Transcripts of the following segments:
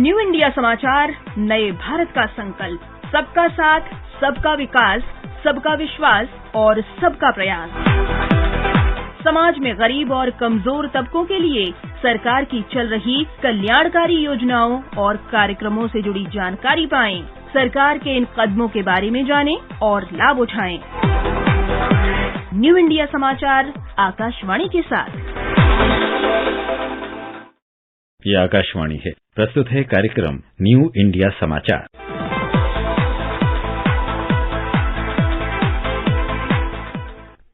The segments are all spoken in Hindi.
न्यू इंडिया समाचार, नए भारत का संकल्प, सबका साथ, सबका विकास, सबका विश्वास और सबका प्रयास। समाज में गरीब और कमजोर तबकों के लिए सरकार की चल रही कल्याणकारी योजनाओं और कार्यक्रमों से जुड़ी जानकारी पाएं। सरकार के इन कदमों के बारे में जानें और लाभ उठाएं। न्यू इंडिया समाचार, आकाशवाणी के साथ। ये आकाशवाणी है। प्रस्तुत है कार्यक्रम न्यू इंडिया समाचार।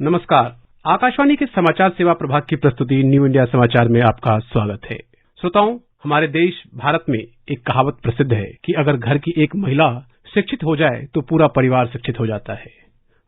नमस्कार, आकाशवाणी के समाचार सेवा प्रभाग की प्रस्तुति न्यू इंडिया समाचार में आपका स्वागत है। श्रोताओं, हमारे देश भारत में एक कहावत प्रसिद्ध है कि अगर घर की एक महिला शिक्षित हो जाए तो पूरा परिवार शिक्षित हो जाता है।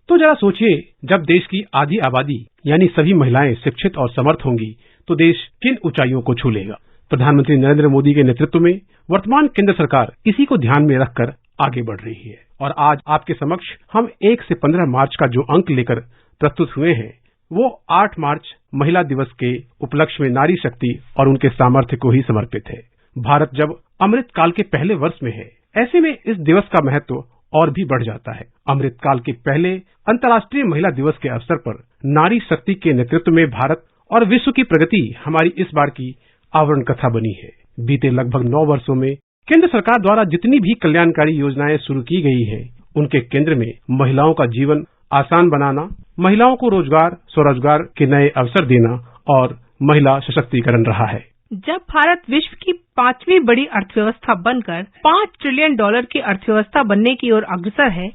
तो जरा सोचिए, जब देश की आधी आबादी यानी सभी महिलाएं शिक्षित और समर्थ होंगी तो देश किन ऊंचाइयों को छू लेगा। प्रधानमंत्री नरेंद्र मोदी के नेतृत्व में वर्तमान केंद्र सरकार इसी को ध्यान में रखकर आगे बढ़ रही है। और आज आपके समक्ष हम 1 से 15 मार्च का जो अंक लेकर प्रस्तुत हुए हैं, वो 8 मार्च महिला दिवस के उपलक्ष्य में नारी शक्ति और उनके सामर्थ्य को ही समर्पित है। भारत जब अमृत काल के पहले वर्ष में है, ऐसे में इस दिवस का महत्व और भी बढ़ जाता है। अमृत काल के पहले अंतर्राष्ट्रीय महिला दिवस के अवसर पर नारी शक्ति के नेतृत्व में भारत और विश्व की प्रगति हमारी इस बार की आवरण कथा बनी है। बीते लगभग 9 वर्षों में केंद्र सरकार द्वारा जितनी भी कल्याणकारी योजनाएं शुरू की गई है, उनके केंद्र में महिलाओं का जीवन आसान बनाना, महिलाओं को रोजगार, स्वरोजगार के नए अवसर देना और महिला सशक्तिकरण रहा है। जब भारत विश्व की 5वीं बड़ी अर्थव्यवस्था बनकर $5 ट्रिलियन की अर्थव्यवस्था बनने की ओर अग्रसर है,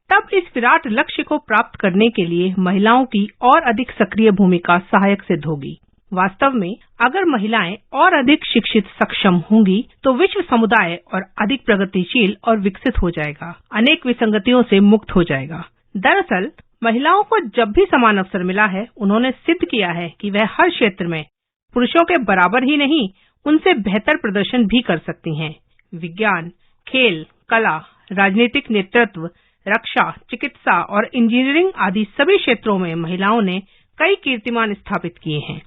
तब इस विराट लक्ष्य को प्राप्त करने के लिए महिलाओं की और अधिक सक्रिय भूमिका सहायक सिद्ध होगी। वास्तव में अगर महिलाएं और अधिक शिक्षित, सक्षम होंगी तो विश्व समुदाय और अधिक प्रगतिशील और विकसित हो जाएगा, अनेक विसंगतियों से मुक्त हो जाएगा। दरअसल महिलाओं को जब भी समान अवसर मिला है, उन्होंने सिद्ध किया है कि वह हर क्षेत्र में पुरुषों के बराबर ही नहीं, उनसे बेहतर प्रदर्शन भी कर सकती हैं। विज्ञान, खेल, कला, राजनीतिक नेतृत्व, रक्षा, चिकित्सा और इंजीनियरिंग आदि सभी क्षेत्रों में महिलाओं ने कई कीर्तिमान स्थापित किए हैं।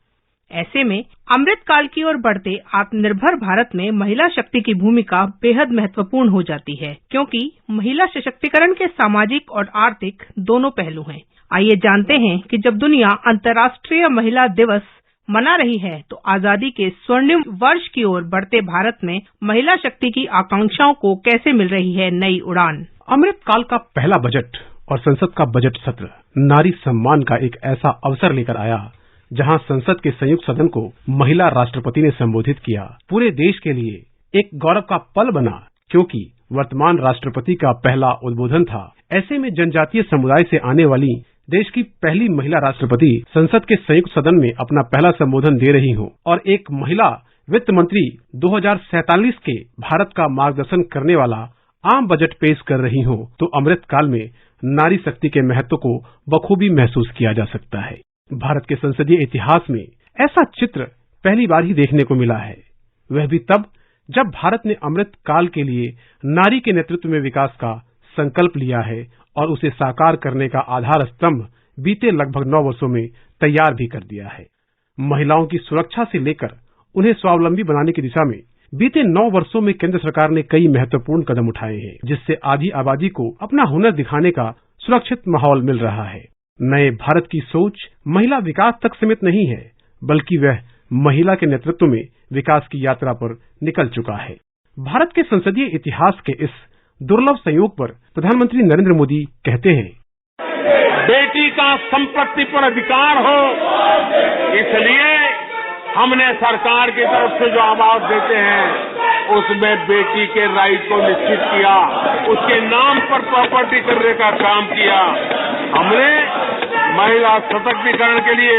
ऐसे में अमृत काल की ओर बढ़ते आत्मनिर्भर भारत में महिला शक्ति की भूमिका बेहद महत्वपूर्ण हो जाती है, क्योंकि महिला सशक्तिकरण के सामाजिक और आर्थिक दोनों पहलू हैं। आइए जानते हैं कि जब दुनिया अंतर्राष्ट्रीय महिला दिवस मना रही है, तो आजादी के स्वर्णिम वर्ष की ओर बढ़ते भारत में महिला शक्ति की आकांक्षाओं को कैसे मिल रही है नई उड़ान। अमृत काल का पहला बजट और संसद का बजट सत्र नारी सम्मान का एक ऐसा अवसर लेकर आया, जहां संसद के संयुक्त सदन को महिला राष्ट्रपति ने संबोधित किया। पूरे देश के लिए एक गौरव का पल बना, क्योंकि वर्तमान राष्ट्रपति का पहला उद्बोधन था। ऐसे में जनजातीय समुदाय से आने वाली देश की पहली महिला राष्ट्रपति संसद के संयुक्त सदन में अपना पहला संबोधन दे रही हो और एक महिला वित्त मंत्री 2047 के भारत का मार्गदर्शन करने वाला आम बजट पेश कर रही हो, तो अमृत काल में नारी शक्ति के महत्व को बखूबी महसूस किया जा सकता है। भारत के संसदीय इतिहास में ऐसा चित्र पहली बार ही देखने को मिला है, वह भी तब जब भारत ने अमृत काल के लिए नारी के नेतृत्व में विकास का संकल्प लिया है और उसे साकार करने का आधार स्तंभ बीते लगभग 9 वर्षों में तैयार भी कर दिया है। महिलाओं की सुरक्षा से लेकर उन्हें स्वावलंबी बनाने की दिशा में बीते 9 वर्षों में केंद्र सरकार ने कई महत्वपूर्ण कदम उठाए हैं, जिससे आधी आबादी को अपना हुनर दिखाने का सुरक्षित माहौल मिल रहा है। नए भारत की सोच महिला विकास तक सीमित नहीं है, बल्कि वह महिला के नेतृत्व में विकास की यात्रा पर निकल चुका है। भारत के संसदीय इतिहास के इस दुर्लभ संयोग पर प्रधानमंत्री नरेंद्र मोदी कहते हैं, बेटी का संपत्ति पर अधिकार हो, इसलिए हमने सरकार की तरफ से जो आवाज देते हैं उसमें बेटी के राइट को निश्चित किया, उसके नाम पर प्रॉपर्टी करने का काम किया। हमने महिला सशक्तिकरण के लिए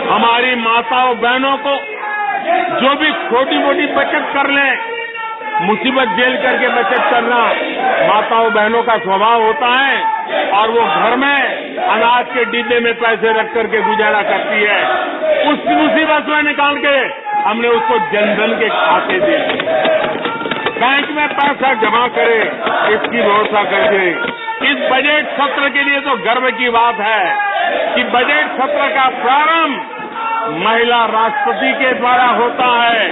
हमारी माताओं बहनों को जो भी छोटी मोटी बचत कर ले, मुसीबत झेल करके बचत करना माताओं बहनों का स्वभाव होता है और वो घर में अनाज के डिब्बे में पैसे रख करके गुजारा करती है। उस मुसीबत में निकाल के हमने उसको जनधन के खाते दे बैंक में पैसा जमा करे, इसकी व्यवस्था करके इस बजट सत्र के लिए तो गर्व की बात है कि बजट सत्र का प्रारंभ महिला राष्ट्रपति के द्वारा होता है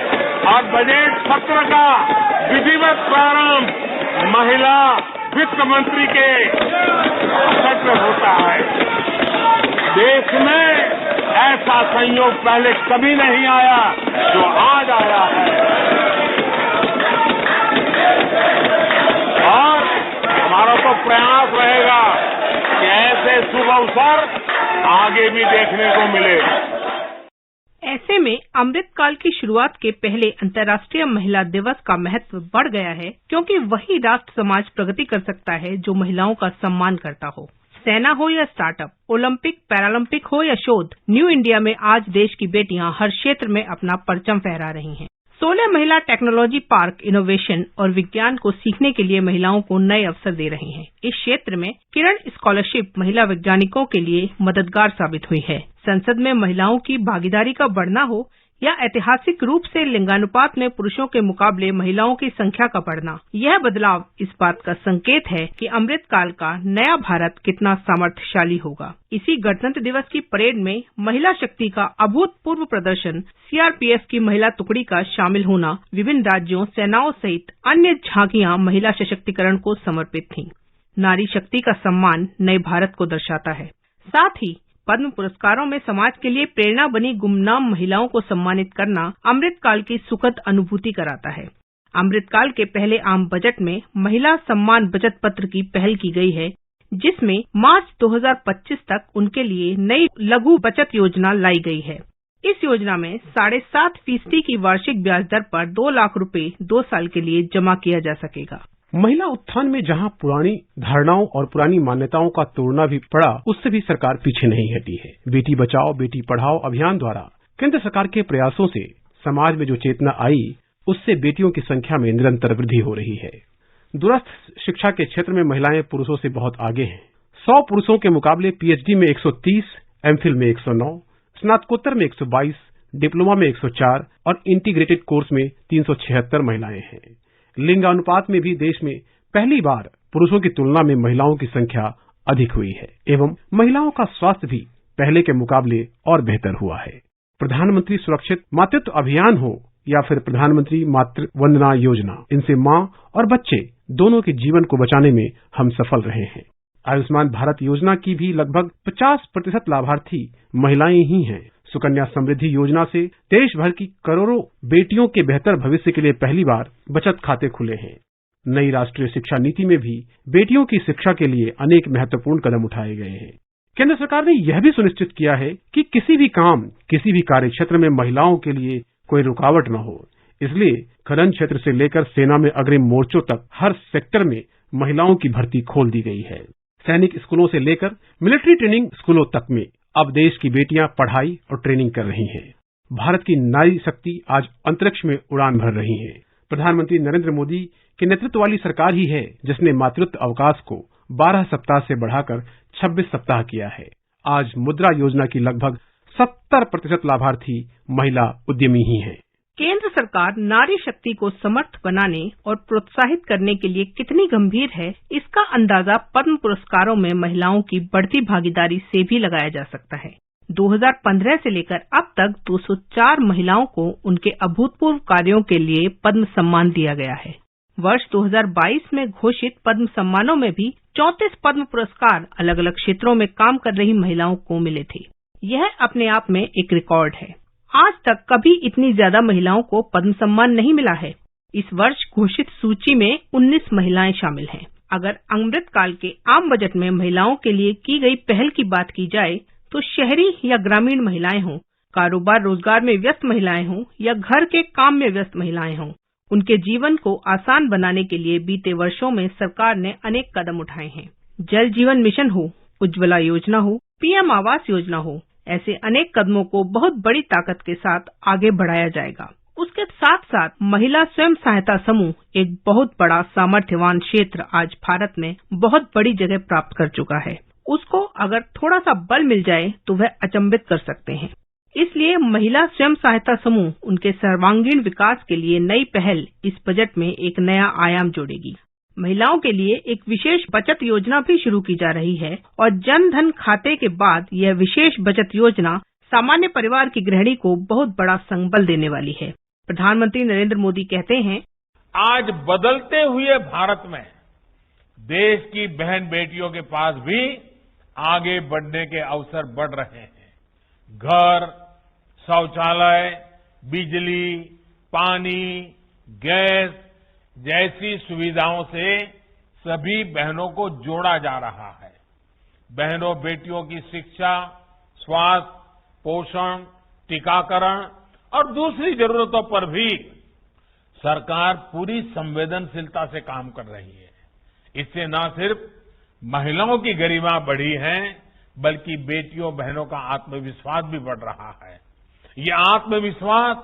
और बजट सत्र का विधिवत प्रारंभ महिला वित्त मंत्री के भाषण में होता है। देश में ऐसा संयोग पहले कभी नहीं आया जो आज आया है और हमारा तो प्रयास रहेगा कि ऐसे शुभ अवसर आगे भी देखने को मिले। ऐसे में अमृतकाल की शुरुआत के पहले अंतर्राष्ट्रीय महिला दिवस का महत्व बढ़ गया है, क्योंकि वही राष्ट्र समाज प्रगति कर सकता है जो महिलाओं का सम्मान करता हो। सेना हो या स्टार्टअप, ओलंपिक पैरालंपिक हो या शोध, न्यू इंडिया में आज देश की बेटियां हर क्षेत्र में अपना परचम फहरा रही हैं। 16 महिला टेक्नोलॉजी पार्क इनोवेशन और विज्ञान को सीखने के लिए महिलाओं को नए अवसर दे रही हैं। इस क्षेत्र में किरण स्कॉलरशिप महिला वैज्ञानिकों के लिए मददगार साबित हुई है। संसद में महिलाओं की भागीदारी का बढ़ना हो या ऐतिहासिक रूप से लिंगानुपात में पुरुषों के मुकाबले महिलाओं की संख्या का बढ़ना, यह बदलाव इस बात का संकेत है कि अमृतकाल का नया भारत कितना सामर्थ्यशाली होगा। इसी गणतंत्र दिवस की परेड में महिला शक्ति का अभूतपूर्व प्रदर्शन, सीआरपीएफ की महिला टुकड़ी का शामिल होना, विभिन्न राज्यों, सेनाओं सहित अन्य झांकियां महिला सशक्तिकरण को समर्पित थीं। नारी शक्ति का सम्मान नए भारत को दर्शाता है। साथ ही पद्म पुरस्कारों में समाज के लिए प्रेरणा बनी गुमनाम महिलाओं को सम्मानित करना अमृतकाल की सुखद अनुभूति कराता है। अमृतकाल के पहले आम बजट में महिला सम्मान बचत पत्र की पहल की गई है, जिसमें मार्च 2025 तक उनके लिए नई लघु बचत योजना लाई गई है। इस योजना में 7.5% की वार्षिक ब्याज दर पर 2 लाख रुपए 2 साल के लिए जमा किया जा सकेगा। महिला उत्थान में जहां पुरानी धारणाओं और पुरानी मान्यताओं का तोड़ना भी पड़ा, उससे भी सरकार पीछे नहीं हटी है। बेटी बचाओ बेटी पढ़ाओ अभियान द्वारा केंद्र सरकार के प्रयासों से समाज में जो चेतना आई, उससे बेटियों की संख्या में निरंतर वृद्धि हो रही है। दूरस्थ शिक्षा के क्षेत्र में महिलाएं पुरुषों से बहुत आगे हैं। 100 पुरुषों के मुकाबले पीएचडी में 130, एमफिल में 109, स्नातकोत्तर में 122, डिप्लोमा में 104 और इंटीग्रेटेड कोर्स में 376 महिलाएं हैं। लिंग अनुपात में भी देश में पहली बार पुरुषों की तुलना में महिलाओं की संख्या अधिक हुई है एवं महिलाओं का स्वास्थ्य भी पहले के मुकाबले और बेहतर हुआ है। प्रधानमंत्री सुरक्षित मातृत्व अभियान हो या फिर प्रधानमंत्री मातृ वंदना योजना, इनसे मां और बच्चे दोनों के जीवन को बचाने में हम सफल रहे हैं। आयुष्मान भारत योजना की भी लगभग 50% लाभार्थी महिलाएं ही हैं। सुकन्या समृद्धि योजना से देश भर की करोड़ों बेटियों के बेहतर भविष्य के लिए पहली बार बचत खाते खुले हैं। नई राष्ट्रीय शिक्षा नीति में भी बेटियों की शिक्षा के लिए अनेक महत्वपूर्ण कदम उठाए गए हैं। केंद्र सरकार ने यह भी सुनिश्चित किया है कि किसी भी काम, किसी भी कार्य क्षेत्र में महिलाओं के लिए कोई रुकावट न हो। इसलिए खनन क्षेत्र से लेकर सेना में अग्रिम मोर्चों तक हर सेक्टर में महिलाओं की भर्ती खोल दी गई है। सैनिक स्कूलों से लेकर मिलिट्री ट्रेनिंग स्कूलों तक में अब देश की बेटियां पढ़ाई और ट्रेनिंग कर रही हैं। भारत की नारी शक्ति आज अंतरिक्ष में उड़ान भर रही है। प्रधानमंत्री नरेंद्र मोदी के नेतृत्व वाली सरकार ही है जिसने मातृत्व अवकाश को 12 सप्ताह से बढ़ाकर 26 सप्ताह किया है। आज मुद्रा योजना की लगभग 70% लाभार्थी महिला उद्यमी ही हैं। केंद्र सरकार नारी शक्ति को समर्थ बनाने और प्रोत्साहित करने के लिए कितनी गंभीर है, इसका अंदाजा पद्म पुरस्कारों में महिलाओं की बढ़ती भागीदारी से भी लगाया जा सकता है। 2015 से लेकर अब तक 204 महिलाओं को उनके अभूतपूर्व कार्यों के लिए पद्म सम्मान दिया गया है। वर्ष 2022 में घोषित पद्म सम्मानों में भी 34 पद्म पुरस्कार अलग अलग क्षेत्रों में काम कर रही महिलाओं को मिले थे। यह अपने आप में एक रिकॉर्ड है। आज तक कभी इतनी ज्यादा महिलाओं को पद्म सम्मान नहीं मिला है। इस वर्ष घोषित सूची में 19 महिलाएं शामिल हैं। अगर अमृतकाल के आम बजट में महिलाओं के लिए की गई पहल की बात की जाए तो शहरी या ग्रामीण महिलाएं हों, कारोबार रोजगार में व्यस्त महिलाएं हों या घर के काम में व्यस्त महिलाएं हों, उनके जीवन को आसान बनाने के लिए बीते वर्षों में सरकार ने अनेक कदम उठाए हैं। जल जीवन मिशन हो, उज्ज्वला योजना हो, पीएम आवास योजना हो, ऐसे अनेक कदमों को बहुत बड़ी ताकत के साथ आगे बढ़ाया जाएगा। उसके साथ साथ महिला स्वयं सहायता समूह, एक बहुत बड़ा सामर्थ्यवान क्षेत्र, आज भारत में बहुत बड़ी जगह प्राप्त कर चुका है। उसको अगर थोड़ा सा बल मिल जाए तो वह अचंभित कर सकते हैं। इसलिए महिला स्वयं सहायता समूह, उनके सर्वांगीण विकास के लिए नई पहल इस बजट में एक नया आयाम जोड़ेगी। महिलाओं के लिए एक विशेष बचत योजना भी शुरू की जा रही है और जन धन खाते के बाद यह विशेष बचत योजना सामान्य परिवार की गृहिणी को बहुत बड़ा संबल देने वाली है। प्रधानमंत्री नरेंद्र मोदी कहते हैं, आज बदलते हुए भारत में देश की बहन बेटियों के पास भी आगे बढ़ने के अवसर बढ़ रहे हैं। घर, शौचालय, बिजली, पानी, गैस जैसी सुविधाओं से सभी बहनों को जोड़ा जा रहा है। बहनों बेटियों की शिक्षा, स्वास्थ्य, पोषण, टीकाकरण और दूसरी जरूरतों पर भी सरकार पूरी संवेदनशीलता से काम कर रही है। इससे न सिर्फ महिलाओं की गरिमा बढ़ी है, बल्कि बेटियों बहनों का आत्मविश्वास भी बढ़ रहा है। ये आत्मविश्वास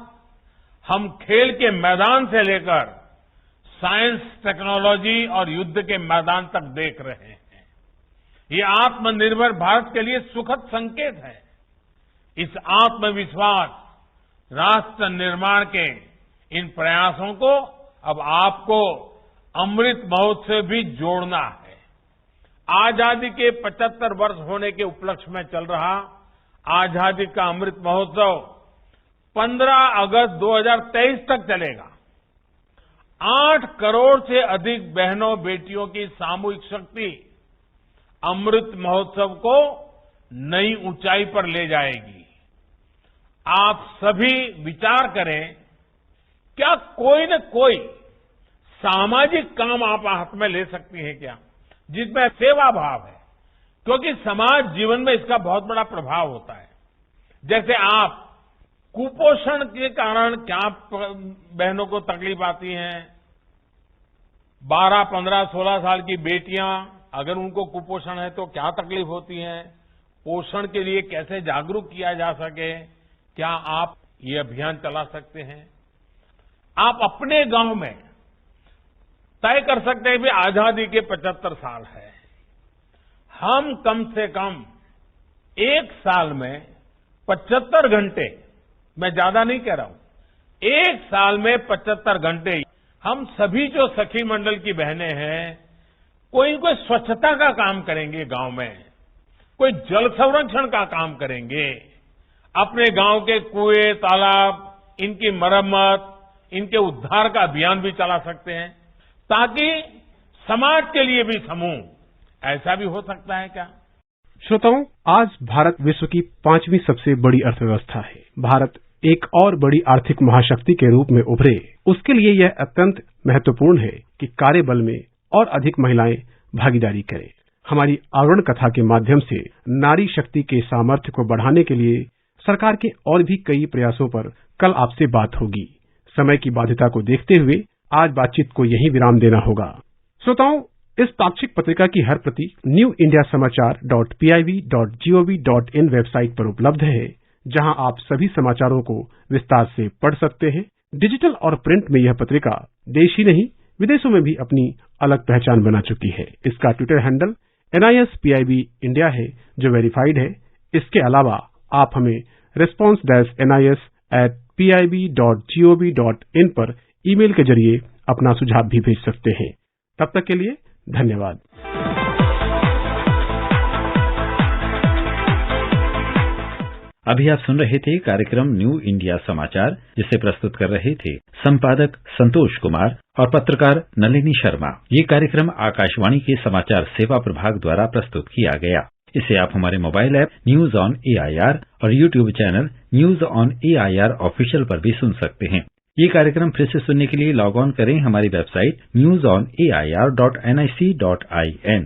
हम खेल के मैदान से लेकर साइंस, टेक्नोलॉजी और युद्ध के मैदान तक देख रहे हैं। ये आत्मनिर्भर भारत के लिए सुखद संकेत है। इस आत्मविश्वास, राष्ट्र निर्माण के इन प्रयासों को अब आपको अमृत महोत्सव भी जोड़ना है। आजादी के 75 वर्ष होने के उपलक्ष्य में चल रहा आजादी का अमृत महोत्सव 15 अगस्त 2023 तक चलेगा। 8 करोड़ से अधिक बहनों बेटियों की सामूहिक शक्ति अमृत महोत्सव को नई ऊंचाई पर ले जाएगी। आप सभी विचार करें, क्या कोई न कोई सामाजिक काम आप हाथ में ले सकती हैं क्या, जिसमें सेवा भाव है? क्योंकि समाज जीवन में इसका बहुत बड़ा प्रभाव होता है। जैसे आप कुपोषण के कारण क्या बहनों को तकलीफ आती है, 12, 15, 16 साल की बेटियां अगर उनको कुपोषण है तो क्या तकलीफ होती है, पोषण के लिए कैसे जागरूक किया जा सके, क्या आप ये अभियान चला सकते हैं? आप अपने गांव में तय कर सकते हैं कि आजादी के 75 साल है, हम कम से कम एक साल में 75 घंटे, मैं ज्यादा नहीं कह रहा हूं, एक साल में 75 घंटे हम सभी जो सखी मंडल की बहनें हैं, कोई स्वच्छता का काम करेंगे गांव में, कोई जल संरक्षण का काम करेंगे, अपने गांव के कुएं, तालाब, इनकी मरम्मत, इनके उद्धार का अभियान भी चला सकते हैं, ताकि समाज के लिए भी समूह, ऐसा भी हो सकता है क्या? श्रोताओं, आज भारत विश्व की 5वीं सबसे बड़ी अर्थव्यवस्था है। भारत एक और बड़ी आर्थिक महाशक्ति के रूप में उभरे, उसके लिए यह अत्यंत महत्वपूर्ण है कि कार्यबल में और अधिक महिलाएं भागीदारी करें। हमारी आवरण कथा के माध्यम से नारी शक्ति के सामर्थ्य को बढ़ाने के लिए सरकार के और भी कई प्रयासों पर कल आपसे बात होगी। समय की बाध्यता को देखते हुए आज बातचीत को यहीं विराम देना होगा। श्रोताओं, इस पाक्षिक पत्रिका की हर प्रति newindiasamaachar.piv.gov.in वेबसाइट पर उपलब्ध है, जहां आप सभी समाचारों को विस्तार से पढ़ सकते हैं। डिजिटल और प्रिंट में यह पत्रिका देश ही नहीं विदेशों में भी अपनी अलग पहचान बना चुकी है। इसका ट्विटर हैंडल NISPIB इंडिया है, जो वेरीफाइड है। इसके अलावा आप हमें response-nis@pib.gov.in पर ईमेल के जरिए अपना सुझाव भी भेज सकते हैं। तब तक के लिए धन्यवाद। अभी आप सुन रहे थे कार्यक्रम न्यू इंडिया समाचार, जिसे प्रस्तुत कर रहे थे संपादक संतोष कुमार और पत्रकार नलिनी शर्मा। ये कार्यक्रम आकाशवाणी के समाचार सेवा प्रभाग द्वारा प्रस्तुत किया गया। इसे आप हमारे mobile app news on AIR और YouTube channel news on AIR official पर भी सुन सकते हैं। ये कार्यक्रम फिर से सुनने के लिए लॉग ऑन करें हमारी वेबसाइट newsonair.nic.in।